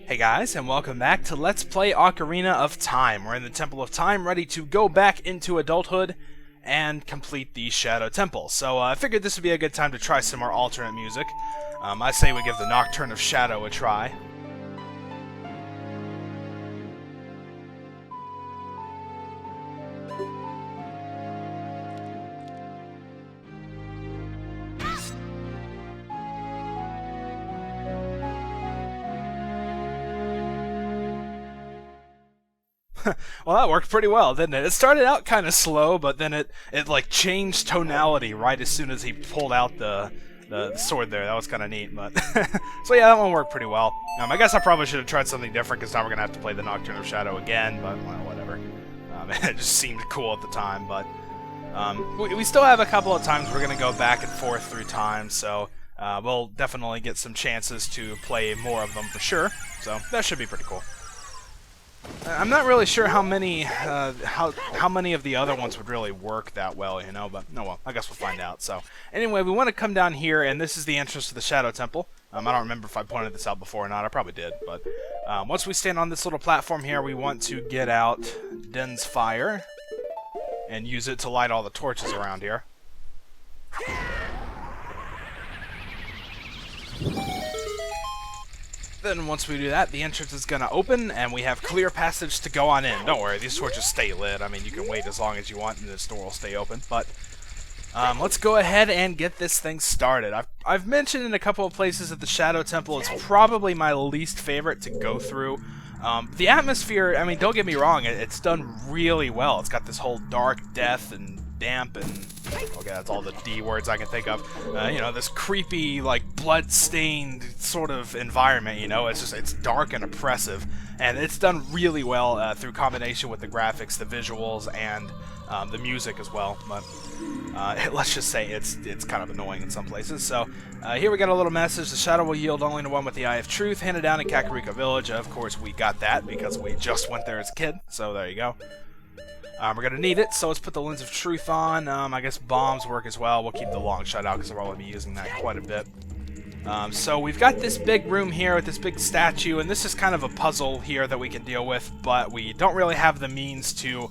Hey guys, and welcome back to Let's Play Ocarina of Time. We're in the Temple of Time, ready to go back into adulthood and complete the Shadow Temple. So I figured this would be a good time to try some more alternate music. I say we give the Nocturne of Shadow a try. Well, that worked pretty well, didn't it? It started out kind of slow, but then it like changed tonality right as soon as he pulled out the sword there. That was kind of neat, but so yeah, that one worked pretty well. I guess I probably should have tried something different because now we're gonna have to play the Nocturne of Shadow again, but well, whatever. It just seemed cool at the time, but we still have a couple of times we're gonna go back and forth through time, so we'll definitely get some chances to play more of them for sure. So that should be pretty cool. I'm not really sure how many of the other ones would really work that well, you know, but no, well, I guess we'll find out. So anyway, we want to come down here, and this is the entrance to the Shadow Temple. I don't remember if I pointed this out before or not. I probably did, but once we stand on this little platform here, we want to get out Den's fire and use it to light all the torches around here. Then once we do that, the entrance is going to open, and we have clear passage to go on in. Don't worry, these torches stay lit. I mean, you can wait as long as you want, and this door will stay open. But let's go ahead and get this thing started. I've mentioned in a couple of places that the Shadow Temple is probably my least favorite to go through. The atmosphere, I mean, don't get me wrong, it's done really well. It's got this whole dark death and damp and okay, that's all the D words I can think of. You know, this creepy, like, blood-stained sort of environment, you know? It's dark and oppressive, and it's done really well through combination with the graphics, the visuals, and the music as well, but let's just say it's kind of annoying in some places. So here we got a little message: the shadow will yield only to one with the Eye of Truth, handed down in Kakariko Village. Of course, we got that because we just went there as a kid, so there you go. We're going to need it, so let's put the Lens of Truth on. I guess bombs work as well. We'll keep the long shot out because I'll probably be using that quite a bit. So we've got this big room here with this big statue, and this is kind of a puzzle here that we can deal with, but we don't really have the means to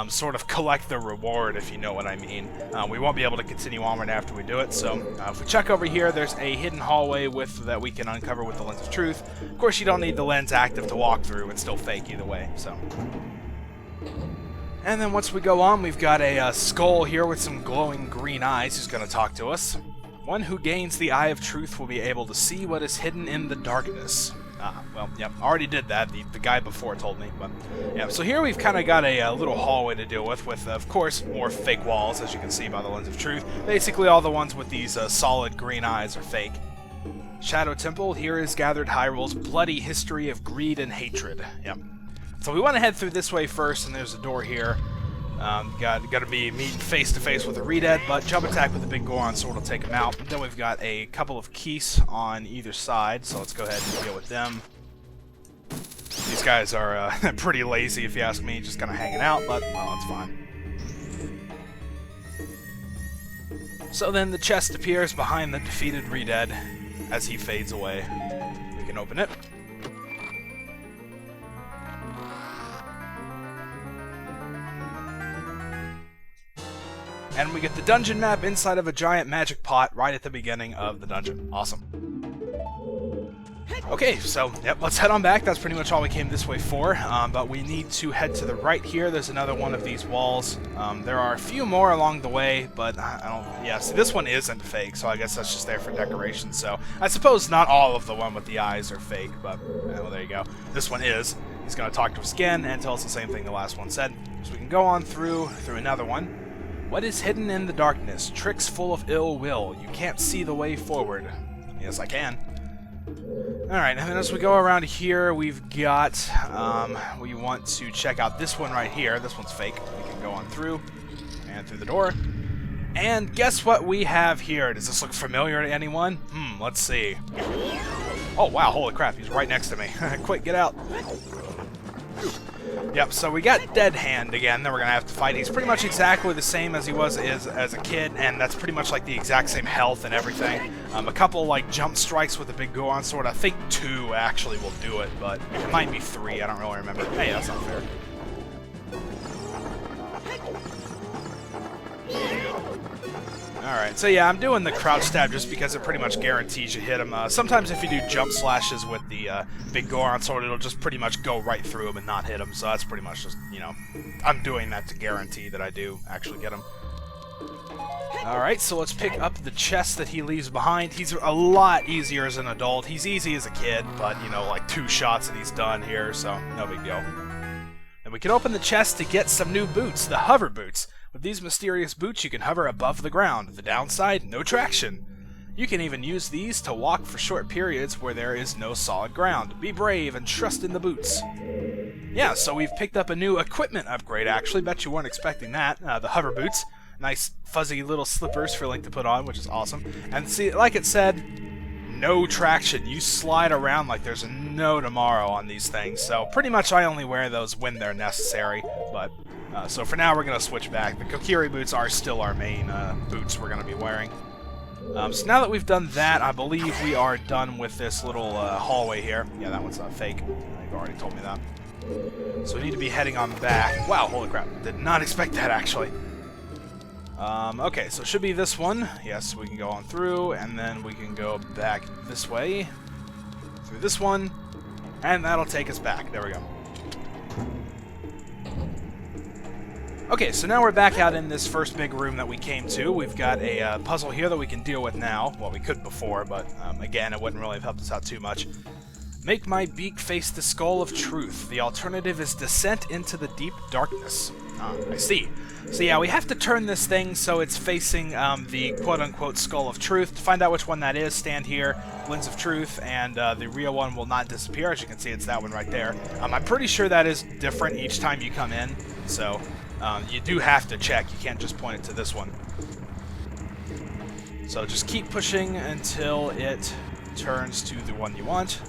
sort of collect the reward, if you know what I mean. We won't be able to continue on right after we do it, so if we check over here, there's a hidden hallway that we can uncover with the Lens of Truth. Of course, you don't need the lens active to walk through. It's still fake either way, so... And then once we go on, we've got a skull here with some glowing green eyes who's going to talk to us. One who gains the Eye of Truth will be able to see what is hidden in the darkness. Well, yep, already did that. The guy before told me. But yeah, so here we've kind of got a little hallway to deal with, of course, more fake walls, as you can see by the Lens of Truth. Basically, all the ones with these solid green eyes are fake. Shadow Temple, here is gathered Hyrule's bloody history of greed and hatred. Yep. So we want to head through this way first, and there's a door here. Got to be meeting face to face with a Redead, but jump attack with the big Goron sword will take him out. Then we've got a couple of keys on either side, so let's go ahead and deal with them. These guys are pretty lazy, if you ask me, just kind of hanging out, but well, that's fine. So then the chest appears behind the defeated Redead as he fades away. We can open it. And we get the dungeon map inside of a giant magic pot right at the beginning of the dungeon. Awesome. Okay, so, yep, let's head on back. That's pretty much all we came this way for, but we need to head to the right here. There's another one of these walls. There are a few more along the way, but yeah, see, this one isn't fake, so I guess that's just there for decoration. So, I suppose not all of the one with the eyes are fake, but, well, there you go. This one is. He's going to talk to us again and tell us the same thing the last one said. So we can go on through another one. What is hidden in the darkness? Tricks full of ill will. You can't see the way forward. Yes, I can. Alright, and then as we go around here, we've got, we want to check out this one right here. This one's fake. We can go on through, and through the door. And guess what we have here? Does this look familiar to anyone? Let's see. Oh, wow, holy crap, he's right next to me. Quick, get out. Yep, so we got Dead Hand again that we're going to have to fight. He's pretty much exactly the same as he was as a kid, and that's pretty much like the exact same health and everything. A couple like jump strikes with a big Goron sword. I think 2 actually will do it, but it might be 3. I don't really remember. Hey, that's not fair. Alright, so yeah, I'm doing the crouch stab just because it pretty much guarantees you hit him. Sometimes if you do jump slashes with the big Goron sword, it'll just pretty much go right through him and not hit him, so that's pretty much just, you know, I'm doing that to guarantee that I do actually get him. Alright, so let's pick up the chest that he leaves behind. He's a lot easier as an adult. He's easy as a kid, but, you know, like 2 shots and he's done here, so no big deal. And we can open the chest to get some new boots, the hover boots. With these mysterious boots, you can hover above the ground. The downside, no traction. You can even use these to walk for short periods where there is no solid ground. Be brave and trust in the boots. Yeah, so we've picked up a new equipment upgrade, actually. Bet you weren't expecting that. The hover boots. Nice, fuzzy little slippers for Link to put on, which is awesome. And see, like it said, no traction. You slide around like there's no tomorrow on these things. So pretty much I only wear those when they're necessary, but... so for now, we're going to switch back. The Kokiri boots are still our main boots we're going to be wearing. So now that we've done that, I believe we are done with this little hallway here. Yeah, that one's not fake. You've already told me that. So we need to be heading on back. Wow, holy crap. Did not expect that, actually. Okay, so it should be this one. Yes, we can go on through, and then we can go back this way. Through this one, and that'll take us back. There we go. Okay, so now we're back out in this first big room that we came to. We've got a puzzle here that we can deal with now. Well, we could before, but again, it wouldn't really have helped us out too much. Make my beak face the skull of truth. The alternative is descent into the deep darkness. Ah, I see. So yeah, we have to turn this thing so it's facing the quote-unquote skull of truth. To find out which one that is, stand here, Lens of Truth, and the real one will not disappear. As you can see, it's that one right there. I'm pretty sure that is different each time you come in, so... you do have to check. You can't just point it to this one. So just keep pushing until it turns to the one you want.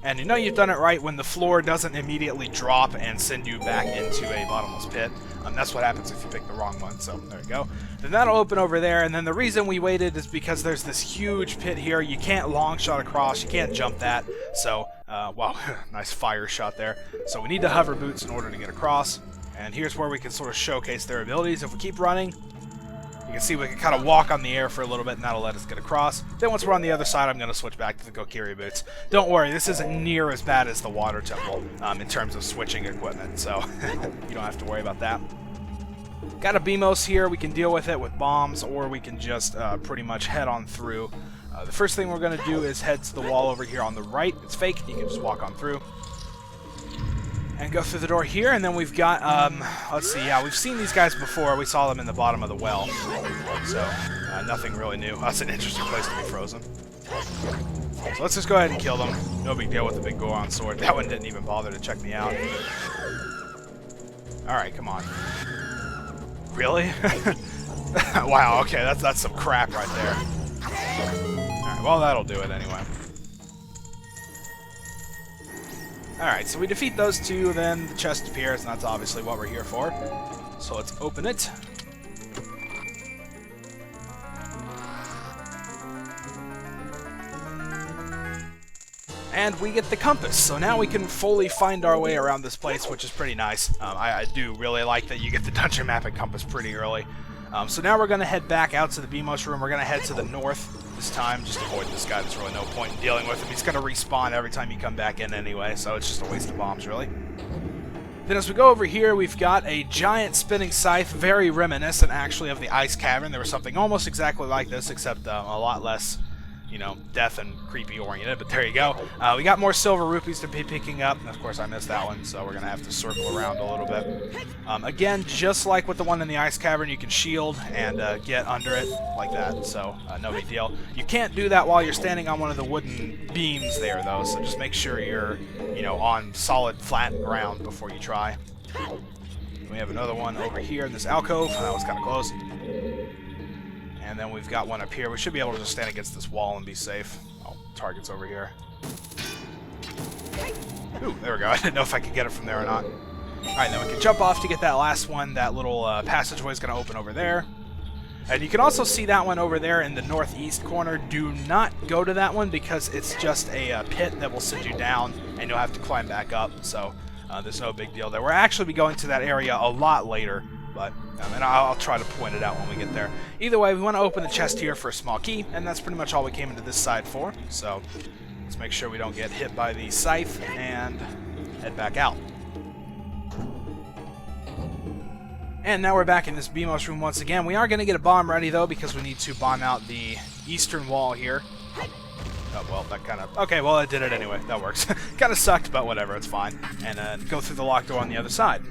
And you know you've done it right when the floor doesn't immediately drop and send you back into a bottomless pit. That's what happens if you pick the wrong one, so there you go. Then that'll open over there, and then the reason we waited is because there's this huge pit here. You can't long shot across, you can't jump that, so, wow, nice fire shot there. So we need the hover boots in order to get across, and here's where we can sort of showcase their abilities. If we keep running, you can see we can kind of walk on the air for a little bit, and that'll let us get across. Then once we're on the other side, I'm going to switch back to the Kokiri boots. Don't worry, this isn't near as bad as the Water Temple in terms of switching equipment, so you don't have to worry about that. Got a Beamos here. We can deal with it with bombs, or we can just pretty much head on through. The first thing we're going to do is head to the wall over here on the right. It's fake. You can just walk on through. And go through the door here, and then we've got, let's see, yeah, we've seen these guys before. We saw them in the bottom of the well. So, nothing really new. That's an interesting place to be frozen. So let's just go ahead and kill them. No big deal with the big Goron sword. That one didn't even bother to check me out. Alright, come on. Really? Wow, okay, that's some crap right there. Alright, well, that'll do it anyway. Alright, so we defeat those two, then the chest appears, and that's obviously what we're here for. So let's open it. And we get the compass, so now we can fully find our way around this place, which is pretty nice. I do really like that you get the dungeon map and compass pretty early. So now we're going to head back out to the Beamos room. We're going to head to the north this time. Just avoid this guy. There's really no point in dealing with him. He's going to respawn every time you come back in anyway, so it's just a waste of bombs, really. Then as we go over here, we've got a giant spinning scythe, very reminiscent, actually, of the Ice Cavern. There was something almost exactly like this, except a lot less, you know, death and creepy oriented, but there you go. We got more silver rupees to be picking up, and of course I missed that one, so we're going to have to circle around a little bit. Again, just like with the one in the Ice Cavern, you can shield and get under it like that, so no big deal. You can't do that while you're standing on one of the wooden beams there, though, so just make sure you're, you know, on solid, flat ground before you try. We have another one over here in this alcove. That was kind of close. And then we've got one up here. We should be able to just stand against this wall and be safe. Oh, target's over here. Ooh, there we go. I didn't know if I could get it from there or not. Alright, then we can jump off to get that last one. That little passageway is going to open over there. And you can also see that one over there in the northeast corner. Do not go to that one because it's just a pit that will send you down and you'll have to climb back up. So there's no big deal there. We'll actually be going to that area a lot later, but and I'll try to point it out when we get there. Either way, we want to open the chest here for a small key, and that's pretty much all we came into this side for. So let's make sure we don't get hit by the scythe and head back out. And now we're back in this BMOS room once again. We are going to get a bomb ready, though, because we need to bomb out the eastern wall here. Oh, well, that kind of... Okay, well, I did it anyway. That works. Kind of sucked, but whatever, it's fine. And go through the locked door on the other side.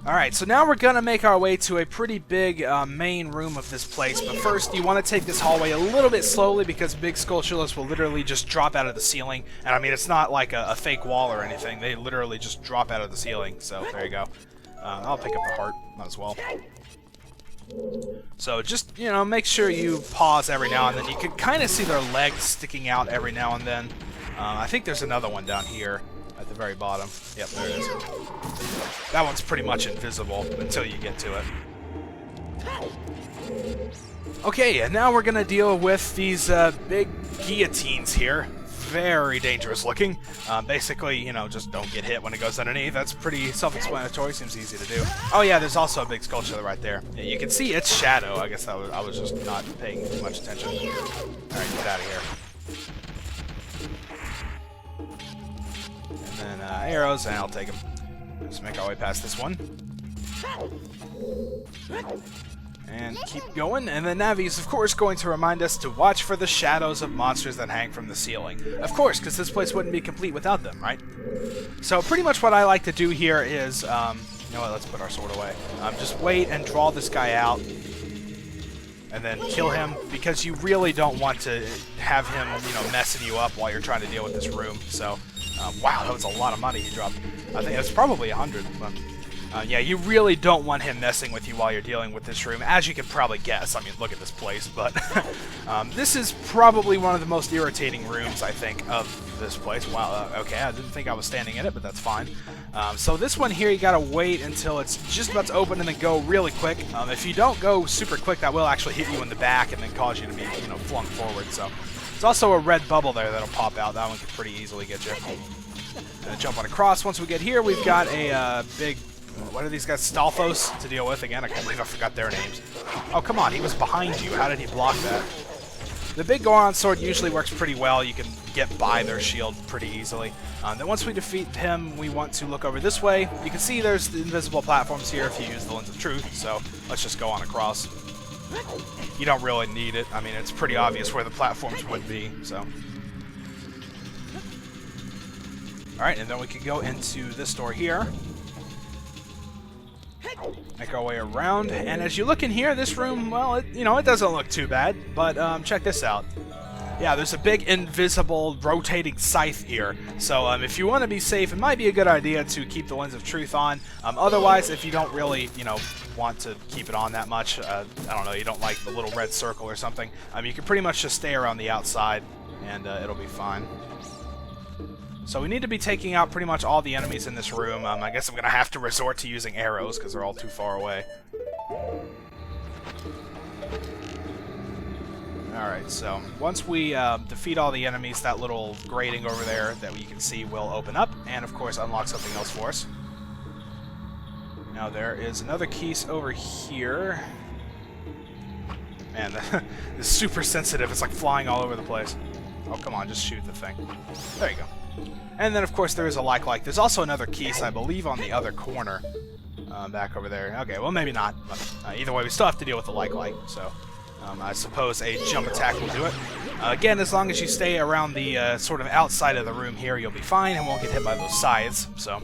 Alright, so now we're going to make our way to a pretty big main room of this place. But first, you want to take this hallway a little bit slowly because big skulltulas will literally just drop out of the ceiling. And I mean, it's not like a fake wall or anything. They literally just drop out of the ceiling. So, there you go. I'll pick up the heart as well. So just, you know, make sure you pause every now and then. You can kind of see their legs sticking out every now and then. I think there's another one down here at the very bottom. Yep, there it is. That one's pretty much invisible until you get to it. Okay, and now we're going to deal with these big guillotines here. Very dangerous looking. Basically, you know, just don't get hit when it goes underneath. That's pretty self-explanatory. Seems easy to do. Oh yeah, there's also a big sculpture right there. Yeah, you can see its shadow. I guess I was just not paying too much attention. Alright, get out of here. And then arrows, and I'll take them. Let's make our way past this one. And keep going, and the Navi is of course going to remind us to watch for the shadows of monsters that hang from the ceiling. Of course, because this place wouldn't be complete without them, right? So pretty much what I like to do here is, you know what, let's put our sword away. Just wait and draw this guy out, and then kill him, because you really don't want to have him, you know, messing you up while you're trying to deal with this room. So, wow, that was a lot of money he dropped. I think it's probably 100. But, yeah, you really don't want him messing with you while you're dealing with this room, as you can probably guess. I mean, look at this place, but this is probably one of the most irritating rooms, I think, of this place. Wow, okay, I didn't think I was standing in it, but that's fine. So this one here, you gotta wait until it's just about to open and then go really quick. If you don't go super quick, that will actually hit you in the back and then cause you to be, you know, flung forward. So there's also a red bubble there that'll pop out. That one can pretty easily get you. And jump on across. Once we get here, we've got a big... What are these guys? Stalfos to deal with again. I can't believe I forgot their names. Oh, come on. He was behind you. How did he block that? The big Goron sword usually works pretty well. You can get by their shield pretty easily. Then once we defeat him, we want to look over this way. You can see there's the invisible platforms here if you use the Lens of Truth. So let's just go on across. You don't really need it. I mean, it's pretty obvious where the platforms would be. So. Alright, and then we can go into this door here. Make our way around, and as you look in here, this room, well, it doesn't look too bad, but check this out. Yeah, there's a big invisible rotating scythe here, so if you want to be safe, it might be a good idea to keep the Lens of Truth on. Otherwise, if you don't really, want to keep it on that much, I don't know, you don't like the little red circle or something, you can pretty much just stay around the outside, and it'll be fine. So we need to be taking out pretty much all the enemies in this room. I guess I'm going to have to resort to using arrows because they're all too far away. Alright, so once we defeat all the enemies, that little grating over there that you can see will open up, and of course unlock something else for us. Now there is another keys over here. Man, this is super sensitive. It's like flying all over the place. Oh, come on, just shoot the thing. There you go. And then, of course, there is a like. There's also another keys, I believe, on the other corner. Back over there. Okay, well, maybe not. But, either way, we still have to deal with the like. So, I suppose a jump attack will do it. Again, as long as you stay around the sort of outside of the room here, you'll be fine and won't get hit by those scythes. So.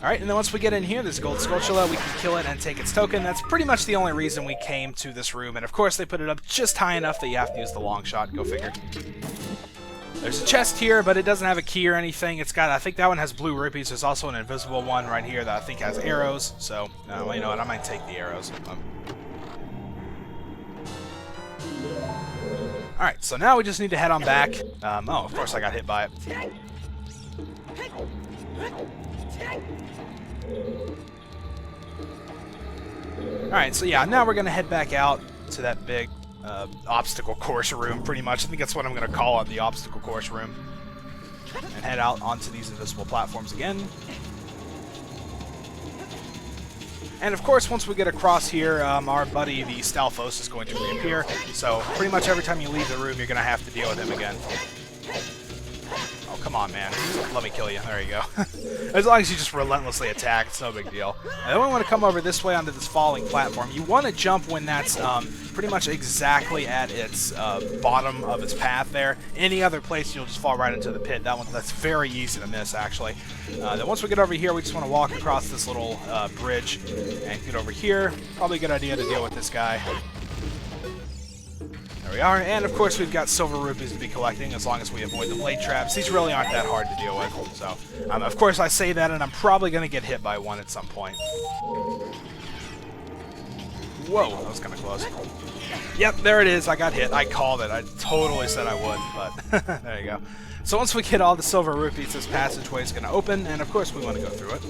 Alright, and then once we get in here, there's a gold Skulltula. We can kill it and take its token. That's pretty much the only reason we came to this room. And, of course, they put it up just high enough that you have to use the long shot. Go figure. There's a chest here, but it doesn't have a key or anything. It's got, I think that one has blue rupees. There's also an invisible one right here that I think has arrows. So, well, you know what? I might take the arrows. Alright, so now we just need to head on back. Oh, of course I got hit by it. Alright, so yeah, now we're going to head back out to that big obstacle course room, pretty much. I think that's what I'm going to call it, the obstacle course room. And head out onto these invisible platforms again. And of course, once we get across here, our buddy, the Stalfos, is going to reappear. So pretty much every time you leave the room, you're going to have to deal with him again. Oh, come on, man. Let me kill you. There you go. As long as you just relentlessly attack, it's no big deal. And then we want to come over this way onto this falling platform. You want to jump when that's pretty much exactly at its bottom of its path there. Any other place, you'll just fall right into the pit. That's very easy to miss, actually. Then once we get over here, we just want to walk across this little bridge and get over here. Probably a good idea to deal with this guy. There we are, and of course we've got silver rupees to be collecting as long as we avoid the blade traps. These really aren't that hard to deal with, so of course I say that, and I'm probably going to get hit by one at some point. Whoa, that was kind of close. Yep, there it is. I got hit. I called it. I totally said I would, but there you go. So once we get all the silver rupees, this passageway is going to open, and of course we want to go through it.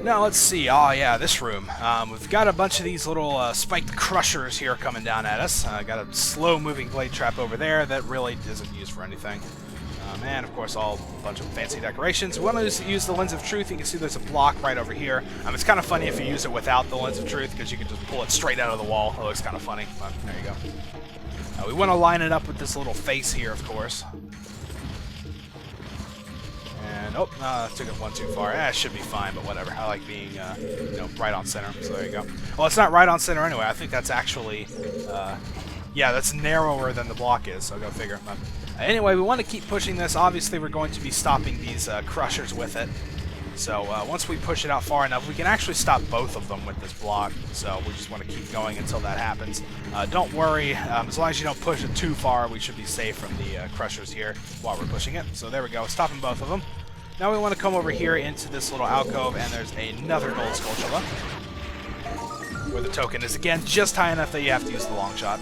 Now let's see. Oh yeah, this room. We've got a bunch of these little spiked crushers here coming down at us. Got a slow-moving blade trap over there that really isn't used for anything. And of course, a bunch of fancy decorations. We want to use the Lens of Truth. You can see there's a block right over here. It's kind of funny if you use it without the Lens of Truth because you can just pull it straight out of the wall. It looks kind of funny. But there you go. We want to line it up with this little face here, of course. And, oh, took it one too far. It should be fine, but whatever. I like being, right on center. So there you go. Well, it's not right on center anyway. I think that's actually, yeah, that's narrower than the block is, so go figure. But, anyway, we want to keep pushing this. Obviously, we're going to be stopping these crushers with it. So once we push it out far enough, we can actually stop both of them with this block. So we just want to keep going until that happens. Don't worry, as long as you don't push it too far, we should be safe from the crushers here while we're pushing it. So there we go, stopping both of them. Now we want to come over here into this little alcove, and there's another gold Skulltula, where the token is, again, just high enough that you have to use the long shot.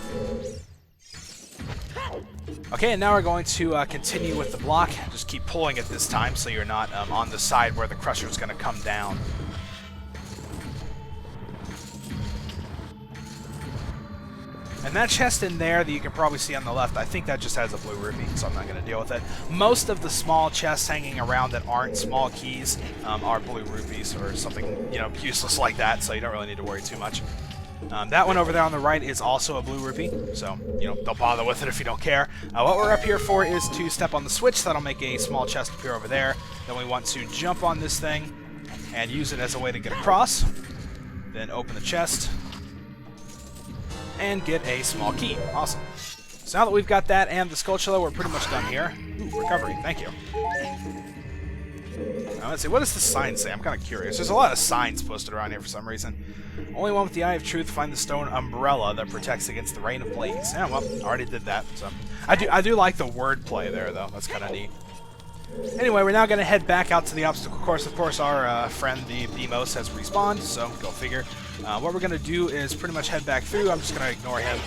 Okay, and now we're going to continue with the block. Just keep pulling it this time so you're not on the side where the crusher is going to come down. And that chest in there that you can probably see on the left, I think that just has a blue rupee, so I'm not going to deal with it. Most of the small chests hanging around that aren't small keys are blue rupees or something, useless like that, so you don't really need to worry too much. That one over there on the right is also a blue rupee, so, don't bother with it if you don't care. What we're up here for is to step on the switch. That'll make a small chest appear over there. Then we want to jump on this thing and use it as a way to get across. Then open the chest and get a small key. Awesome. So now that we've got that and the Skulltula, we're pretty much done here. Ooh, recovery. Thank you. Now, let's see. What does the sign say? I'm kind of curious. There's a lot of signs posted around here for some reason. Only one with the Eye of Truth. Find the stone umbrella that protects against the rain of plagues. Yeah, well, already did that. So I do like the wordplay there, though. That's kind of neat. Anyway, we're now going to head back out to the obstacle course. Of course, our friend, the Demos, has respawned, so go figure. What we're going to do is pretty much head back through. I'm just going to ignore him,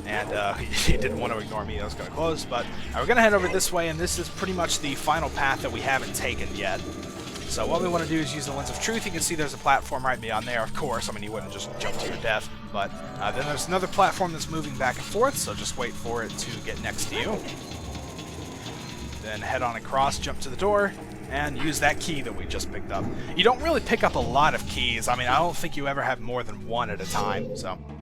and he didn't want to ignore me. That was kind of close, but we're going to head over this way, and this is pretty much the final path that we haven't taken yet. So what we want to do is use the Lens of Truth. You can see there's a platform right beyond there, of course. I mean, you wouldn't just jump to your death. But then there's another platform that's moving back and forth, so just wait for it to get next to you. Then head on across, jump to the door, and use that key that we just picked up. You don't really pick up a lot of keys. I mean, I don't think you ever have more than one at a time, so